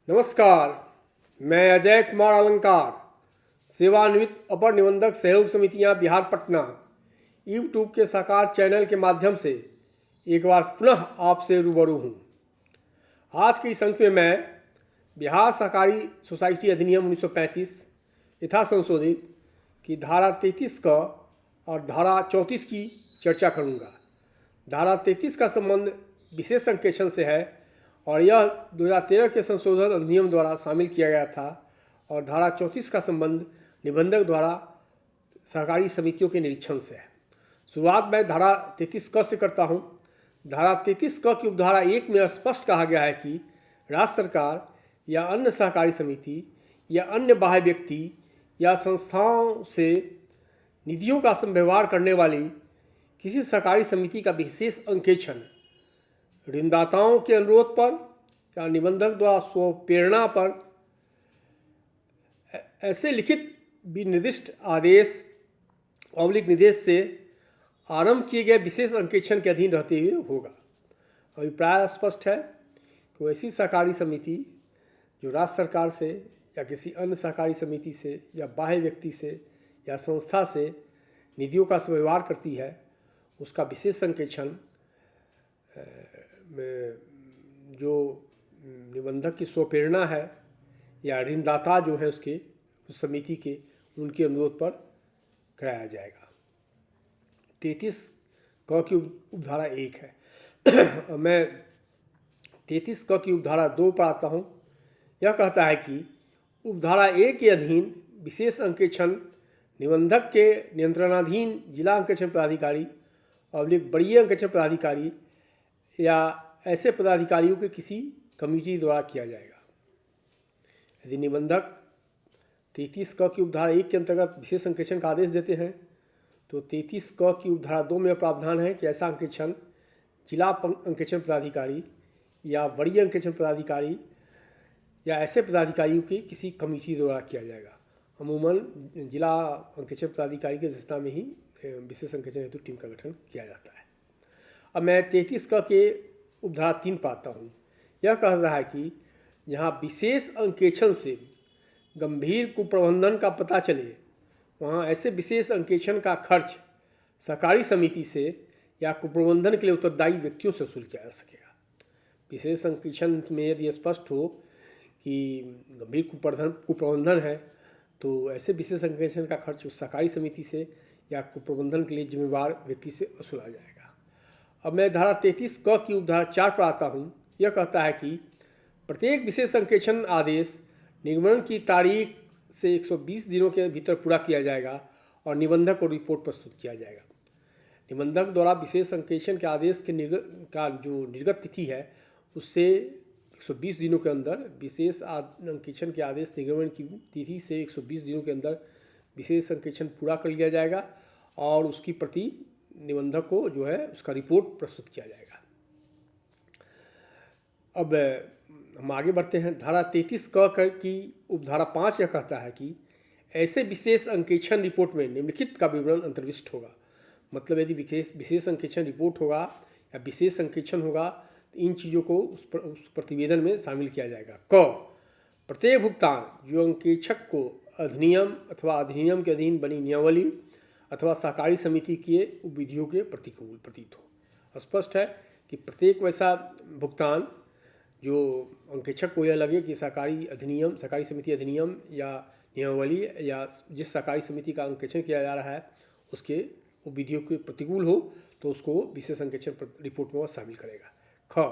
नमस्कार। मैं अजय कुमार अलंकार, सेवानिवृत्त अपर निबंधक सहयोग समितियां बिहार पटना यूट्यूब के साकार चैनल के माध्यम से एक बार पुनः आपसे रूबरू हूं। आज के इस अंक में मैं बिहार सहकारी सोसाइटी अधिनियम 1935 यथा संशोधित की धारा 33 का और धारा 34 की चर्चा करूंगा। धारा 33 का संबंध विशेष संकेशन से है और यह 2013 के संशोधन अधिनियम द्वारा शामिल किया गया था और धारा 34 का संबंध निबंधक द्वारा सहकारी समितियों के निरीक्षण से है। शुरुआत मैं धारा 33 क से करता हूँ। धारा 33 क की उपधारा 1 में स्पष्ट कहा गया है कि राज्य सरकार या अन्य सहकारी समिति या अन्य बाह्य व्यक्ति या संस्थाओं से निधियों का संव्यवहार करने वाली किसी सहकारी समिति का विशेष अंकेक्षण ऋणदाताओं के अनुरोध पर या निबंधक द्वारा स्वप्रेरणा पर ऐसे लिखित विनिर्दिष्ट आदेश निर्देश से आरंभ किए गए विशेष अंकेक्षण के अधीन रहते हुए होगा। अभिप्राय स्पष्ट है कि ऐसी सहकारी समिति जो राज्य सरकार से या किसी अन्य सहकारी समिति से या बाह्य व्यक्ति से या संस्था से निधियों का व्यवहार करती है, उसका विशेष अंकेक्षण जो निबंधक की स्वप्रेरणा है या ऋणदाता जो है उसके उस समिति के उनके अनुरोध पर कराया जाएगा। 33 क की उपधारा 1 है। मैं 33 क की उपधारा 2 पर आता हूँ। यह कहता है कि उपधारा 1 के अधीन विशेष अंकेक्षण निबंधक के नियंत्रणाधीन जिला अंकेक्षण पदाधिकारी वरीय अंकेक्षण पदाधिकारी या ऐसे पदाधिकारियों के किसी कमेटी द्वारा किया जाएगा। यदि निबंधक 33 क की उपधारा 1 के अंतर्गत विशेष अंकेक्षण का आदेश देते हैं तो 33 क की उपधारा 2 में प्रावधान है कि ऐसा अंकेक्षण जिला अंकेक्षण पदाधिकारी या वरीय अंकेक्षण पदाधिकारी या ऐसे पदाधिकारियों की किसी कमेटी द्वारा किया जाएगा। अमूमन जिला अंकेक्षण पदाधिकारी की अध्यक्षता में ही विशेष अंकेक्षण हेतु टीम का गठन किया जाता है। अब मैं 33 क के उपधारा 3 पर आता हूँ। यह कह रहा है कि जहाँ विशेष अंकेक्षण से गंभीर कुप्रबंधन का पता चले वहाँ ऐसे विशेष अंकेक्षण का खर्च सहकारी समिति से या कुप्रबंधन के लिए उत्तरदायी व्यक्तियों से वसूल किया जा सकेगा। विशेष अंकेक्षण में यदि स्पष्ट हो कि गंभीर कुप्रबंधन है तो ऐसे विशेष अंकेक्षण का खर्च उस सहकारी समिति से या कुप्रबंधन के लिए जिम्मेवार व्यक्ति से वसूला जाएगा। अब मैं धारा 33 क की उपधारा 4 पर आता हूँ। यह कहता है कि प्रत्येक विशेष अंकेक्षण आदेश निर्गमन की तारीख से 120 दिनों के भीतर पूरा किया जाएगा और निबंधक को रिपोर्ट प्रस्तुत किया जाएगा। निबंधक द्वारा विशेष अंकेक्षण के आदेश के जो निर्गत तिथि है उससे 120 दिनों के अंदर विशेष अंकेक्षण के आदेश निर्गमन की तिथि से 120 दिनों के अंदर विशेष अंकेक्षण पूरा कर लिया जाएगा और उसकी प्रति निबंधक को जो है उसका रिपोर्ट प्रस्तुत किया जाएगा। अब हम आगे बढ़ते हैं। धारा 33 क की उपधारा 5 यह कहता है कि ऐसे विशेष अंकेक्षण रिपोर्ट में निम्नलिखित का विवरण अंतर्विष्ट होगा। मतलब यदि विशेष अंकेक्षण रिपोर्ट होगा या विशेष अंकेक्षण होगा तो इन चीज़ों को उस प्रतिवेदन में शामिल किया जाएगा। क प्रत्येक भुगतान जो अंकेक्षक को अधिनियम अथवा अधिनियम के अधीन बनी नियमावली अथवा सहकारी समिति के विधियों के प्रतिकूल प्रतीत हो। स्पष्ट है कि प्रत्येक वैसा भुगतान जो अंकेक्षक को यह लगे कि सहकारी समिति अधिनियम या नियमावली या जिस सहकारी समिति का अंकेक्षण किया जा रहा है उसके विधियों के प्रतिकूल हो तो उसको विशेष अंकेक्षण रिपोर्ट में वह शामिल करेगा। ख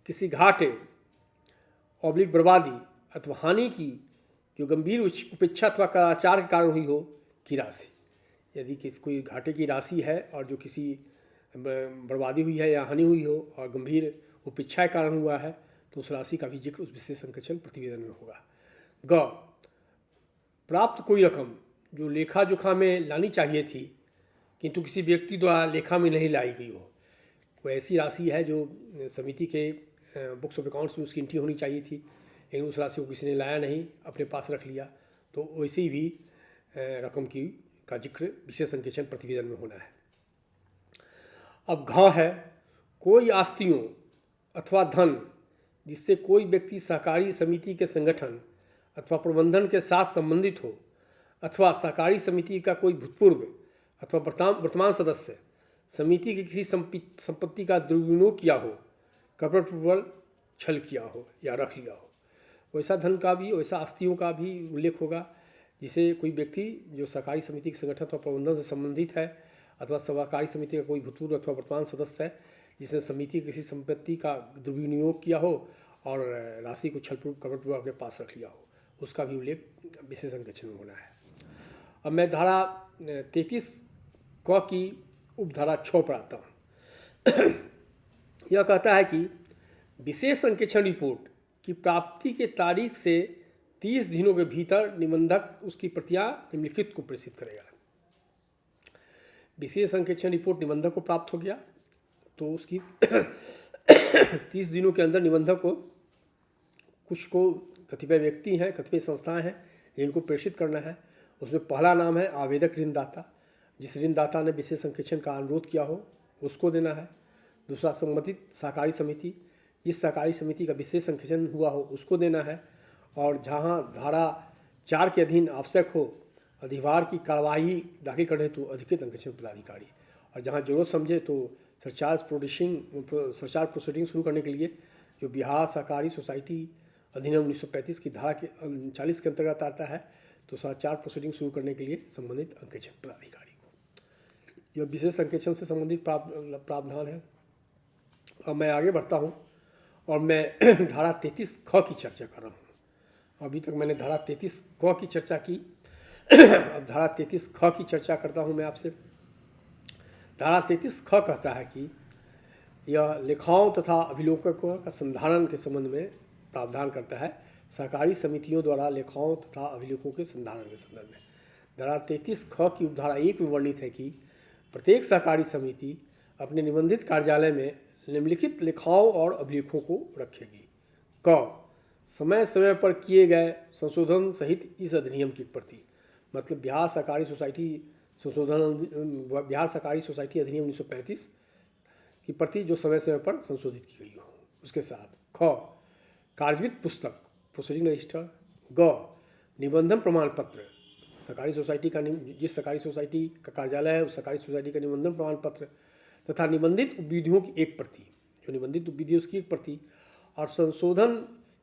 किसी घाटे बर्बादी अथवा हानि की जो गंभीर उपेक्षा अथवा कदाचार के कारण हुई हो की राशि। यदि कोई घाटे की राशि है और जो किसी बर्बादी हुई है या हानि हुई हो और गंभीर उपेक्षा के कारण हुआ है तो उस राशि का भी जिक्र उस विशेष अंकेक्षण प्रतिवेदन में होगा। ग प्राप्त कोई रकम जो लेखा जोखा में लानी चाहिए थी किंतु किसी व्यक्ति द्वारा लेखा में नहीं लाई गई हो। कोई ऐसी राशि है जो समिति के बुक्स ऑफ अकाउंट्स में उसकी एंट्री होनी चाहिए थी लेकिन उस राशि को किसी ने लाया नहीं, अपने पास रख लिया, तो वैसे भी रकम का जिक्र विशेष अंकेक्षण प्रतिवेदन में होना है। अब घ है कोई आस्तियों अथवा धन जिससे कोई व्यक्ति सहकारी समिति के संगठन अथवा प्रबंधन के साथ संबंधित हो अथवा सहकारी समिति का कोई भूतपूर्व अथवा वर्तमान सदस्य समिति की किसी संपत्ति का दुर्विनियोग किया हो, कपटपूर्वक छल किया हो या रख लिया हो, वैसा धन का भी, वैसा आस्तियों का भी उल्लेख होगा जिसे कोई व्यक्ति जो सहकारी समिति के संगठन अथवा प्रबंधन से संबंधित है अथवा सहकारी समिति का कोई भूतपूर्व अथवा वर्तमान सदस्य है जिसने समिति की किसी संपत्ति का दुर्विनियोग किया हो और राशि को छलपूर्वक कपटपूर्वक अपने पास रख लिया हो, उसका भी उल्लेख विशेष अंकेक्षण में होना है। अब मैं धारा 33 क की उपधारा 6 पर आता हूँ। यह कहता है कि विशेष अंकेक्षण रिपोर्ट की प्राप्ति के तारीख से 30 दिनों के भीतर निबंधक उसकी प्रतियां निम्नलिखित को प्रेषित करेगा। विशेष अंकेक्षण रिपोर्ट निबंधक को प्राप्त हो गया तो उसकी 30 दिनों के अंदर निबंधक को कुछ को कतिपय व्यक्ति हैं, कतिपय संस्थाएं हैं जिनको प्रेषित करना है। उसमें पहला नाम है आवेदक ऋणदाता, जिस ऋणदाता ने विशेष अंकेक्षण का अनुरोध किया हो उसको देना है। दूसरा संबंधित सहकारी समिति, जिस सहकारी समिति का विशेष अंकेक्षण हुआ हो उसको देना है। और जहां धारा 4 के अधीन आवश्यक हो अधिभार की कार्यवाही दाखिल करने हेतु अधिकृत अंकेक्षण पदाधिकारी, और जहां जरूरत समझे तो सरचार्ज प्रोसीडिंग शुरू करने के लिए जो बिहार सहकारी सोसाइटी अधिनियम 1935 की धारा के 40 के अंतर्गत आता है, तो सरचार्ज प्रोसीडिंग शुरू करने के लिए संबंधित अंकेक्षण पदाधिकारी को। यह विशेष अंकेक्षण से संबंधित प्रावधान है। अब मैं आगे बढ़ता हूँ और मैं धारा 33 ख की चर्चा कर रहा हूँ। अभी तक मैंने धारा 33 क की चर्चा की, अब धारा 33 ख की चर्चा करता हूँ मैं आपसे। धारा 33 ख कहता है कि यह लेखाओं तथा अभिलेखों का संधारण के संबंध में प्रावधान करता है। सहकारी समितियों द्वारा लेखाओं तथा अभिलेखों के संधारण के संदर्भ में धारा 33 ख की उपधारा 1 में वर्णित है कि प्रत्येक सहकारी समिति अपने निबंधित कार्यालय में निम्नलिखित लेखाओं और अभिलेखों को रखेगी। क समय समय पर किए गए संशोधन सहित इस अधिनियम की प्रति, मतलब बिहार सहकारी सोसाइटी अधिनियम 1935 की प्रति जो समय समय पर संशोधित की गई हो उसके साथ। ख कार्यान्वित पुस्तक प्रोसीडिंग रजिस्टर। ग निबंधन प्रमाण पत्र, सहकारी सोसाइटी का जिस सहकारी सोसाइटी का कार्यालय है उस सहकारी सोसाइटी का निबंधन प्रमाण पत्र तथा निबंधित उपविधियों की एक प्रति, जो निबंधित उपविधि उसकी एक प्रति, और संशोधन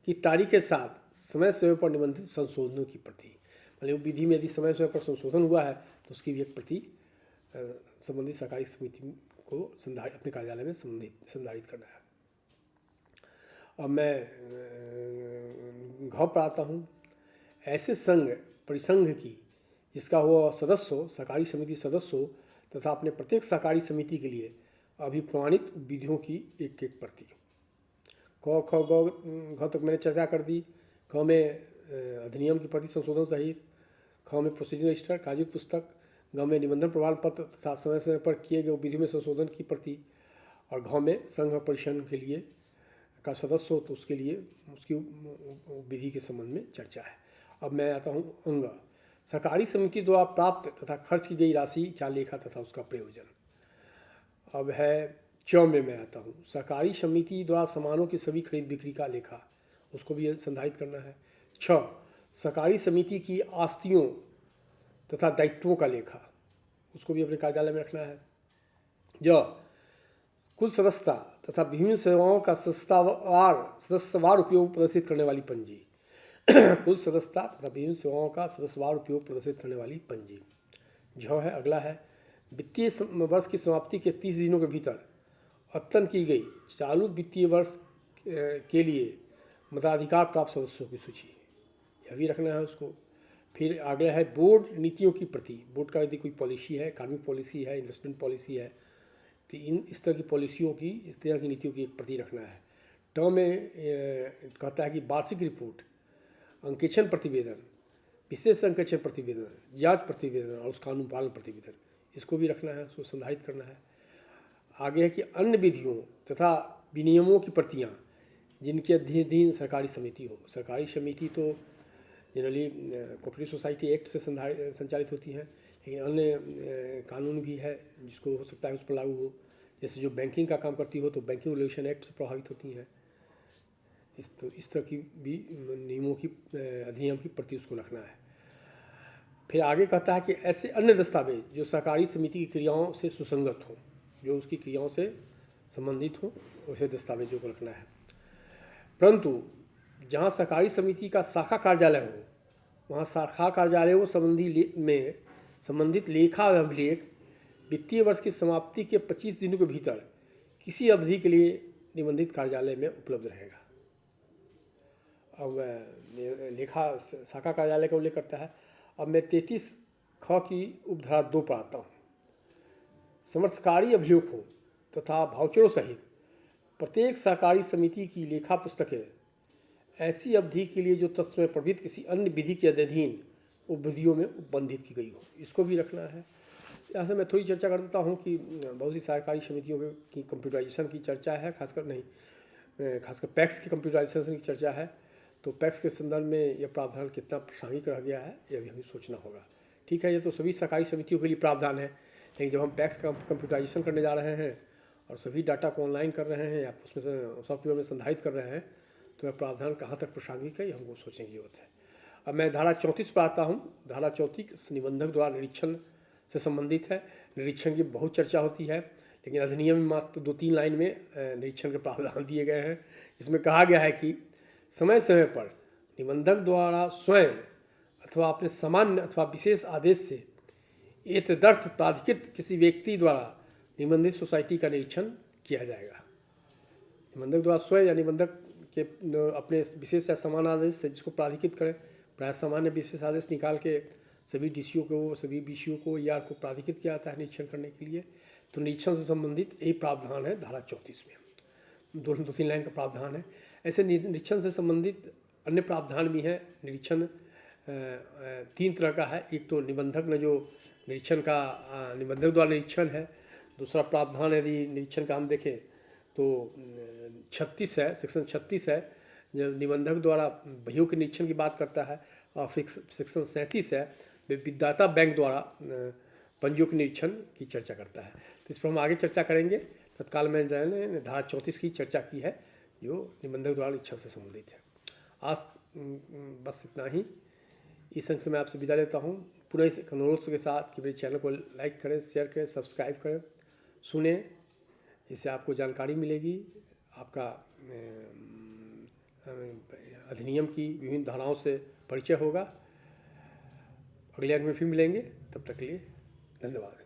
की तारीख के साथ समय समय पर निबंधित संशोधनों की प्रति। मतलब उपविधि में यदि समय समय पर संशोधन हुआ है तो उसकी भी एक प्रति संबंधित सहकारी समिति को अपने कार्यालय में संधारित करना है। अब मैं घ पर आता हूँ। ऐसे संघ परिसंघ की जिसका हुआ सदस्य हो, सहकारी समिति सदस्य हो तथा अपने प्रत्येक सहकारी समिति के लिए अभिप्रमाणित विधियों की एक एक प्रति। क ख ग घ तक मैंने चर्चा कर दी। ख में अधिनियम की प्रति संशोधन सहित, ख में प्रोसीडिंग रजिस्टर कागजी पुस्तक, ग में निबंधन प्रमाण पत्र तथा समय समय पर किए गए विधि में संशोधन की प्रति, और घ में संघ परिषद के लिए का सदस्य हो तो उसके लिए उसकी विधि के संबंध में चर्चा है। अब मैं आता हूँ अंग। सहकारी समिति द्वारा प्राप्त तथा खर्च की गई राशि क्या लेखा तथा उसका प्रयोजन। अब है च में मैं आता हूँ। सहकारी समिति द्वारा सामानों की सभी खरीद बिक्री का लेखा, उसको भी संधारित करना है। छ सहकारी समिति की आस्तियों तथा दायित्वों का लेखा, उसको भी अपने कार्यालय में रखना है। ज कुल सदस्यता तथा विभिन्न सेवाओं का सदस्यवार उपयोग प्रदर्शित करने वाली पंजी। कुल सदस्यता तथा विभिन्न सेवाओं का सदस्यवार उपयोग प्रदर्शित करने वाली पंजी। जो है अगला है वित्तीय वर्ष की समाप्ति के 30 दिनों के भीतर अद्यतन की गई चालू वित्तीय वर्ष के लिए मताधिकार प्राप्त सदस्यों की सूची, यह भी रखना है उसको। फिर अगला है बोर्ड नीतियों की प्रति। बोर्ड का यदि कोई पॉलिसी है, कार्मिक पॉलिसी है, इन्वेस्टमेंट पॉलिसी है, तो इस तरह की पॉलिसियों की, इस तरह की नीतियों की एक प्रति रखना है। ट में कहता है कि वार्षिक रिपोर्ट, अंकेक्षण प्रतिवेदन, विशेष अंकेक्षण प्रतिवेदन, जांच प्रतिवेदन और उसका अनुपालन प्रतिवेदन, इसको भी रखना है, उसको संधारित करना है। आगे है कि अन्य विधियों तथा विनियमों की प्रतियां जिनके अधीन सरकारी समिति हो। सरकारी समिति तो जनरली कोऑपरेटिव सोसाइटी एक्ट से संचालित होती हैं, लेकिन अन्य कानून भी है जिसको हो सकता है उस पर लागू हो। जैसे जो बैंकिंग का काम करती हो तो बैंकिंग रेगुलेशन एक्ट से प्रभावित होती हैं। इस तरह की भी नियमों की अधिनियम की प्रति उसको रखना है। फिर आगे कहता है कि ऐसे अन्य दस्तावेज जो सहकारी समिति की क्रियाओं से सुसंगत हों, जो उसकी क्रियाओं से संबंधित हों, वैसे दस्तावेजों को रखना है। परंतु जहाँ सहकारी समिति का शाखा कार्यालय हो, वहाँ शाखा कार्यालयों संबंधित लेखा अभिलेख वित्तीय वर्ष की समाप्ति के 25 दिनों के भीतर किसी अवधि के लिए निबंधित कार्यालय में उपलब्ध रहेगा। अब लेखा शाखा कार्यालय का उल्लेख करता है। अब मैं 33 ख की उपधारा 2 पर आता हूँ। समर्थकारी अभिलेखों तथा भाउचरों सहित प्रत्येक सहकारी समिति की लेखा पुस्तकें ऐसी अवधि के लिए जो तत्समय प्रवृत्त किसी अन्य विधि के अधीन उपविधियों में उपबंधित की गई हो, इसको भी रखना है। यहाँ से मैं थोड़ी चर्चा कर देता हूँ कि बहुत सी सहकारी समितियों की कंप्यूटराइजेशन की चर्चा है, खासकर पैक्स की कंप्यूटराइजेशन की चर्चा है। तो पैक्स के संदर्भ में यह प्रावधान कितना प्रासंगिक रह गया है, यह भी हमें सोचना होगा। ठीक है, ये तो सभी सहकारी समितियों के लिए प्रावधान है, लेकिन जब हम पैक्स का कंप्यूटराइजेशन करने जा रहे हैं और सभी डाटा को ऑनलाइन कर रहे हैं या उसमें से सॉफ्टवेयर में संधारित कर रहे हैं, तो यह प्रावधान कहाँ तक प्रासंगिक है, ये हमको सोचने की जरूरत है। अब मैं धारा 34 पर आता हूँ। धारा 34 निबंधक द्वारा निरीक्षण से संबंधित है। निरीक्षण की बहुत चर्चा होती है, लेकिन अधिनियम में मात्र 2-3 लाइन में निरीक्षण के प्रावधान दिए गए हैं। इसमें कहा गया है कि समय समय पर निबंधक द्वारा स्वयं अथवा अपने सामान्य अथवा विशेष आदेश से एतदर्थ प्राधिकृत किसी व्यक्ति द्वारा निबंधित सोसाइटी का निरीक्षण किया जाएगा। निबंधक द्वारा स्वयं या निबंधक के अपने विशेष या समान आदेश से जिसको प्राधिकृत करें, प्राय सामान्य विशेष आदेश निकाल के सभी डीसीओ को, सभी बीसीओ को या को प्राधिकृत किया जाता है निरीक्षण करने के लिए। तो निरीक्षण से संबंधित यही प्रावधान है धारा 34 में। 2-3 लाइन का प्रावधान है। ऐसे निरीक्षण से संबंधित अन्य प्रावधान भी हैं। निरीक्षण 3 तरह का है। एक तो निबंधक ने जो निरीक्षण का निबंधक द्वारा निरीक्षण है। दूसरा प्रावधान यदि निरीक्षण का हम देखें तो 36 है, सेक्शन 36 है, जो निबंधक द्वारा बहियों के निरीक्षण की बात करता है। और सेक्शन 37 है, वित्तदाता बैंक द्वारा पंजियों के निरीक्षण की चर्चा करता है। तो इस पर हम आगे चर्चा करेंगे। तत्काल में धारा 34 की चर्चा की है जो निबंधक द्वारा निरीक्षण से संबंधित है। आज बस इतना ही। इस अंक से मैं आपसे विदा लेता हूँ, पुनः इस अनुरोध के साथ कि मेरे चैनल को लाइक करें, शेयर करें, सब्सक्राइब करें, सुनें। इससे आपको जानकारी मिलेगी, आपका अधिनियम की विभिन्न धाराओं से परिचय होगा। अगले अंक में फिर मिलेंगे, तब तक के लिए धन्यवाद।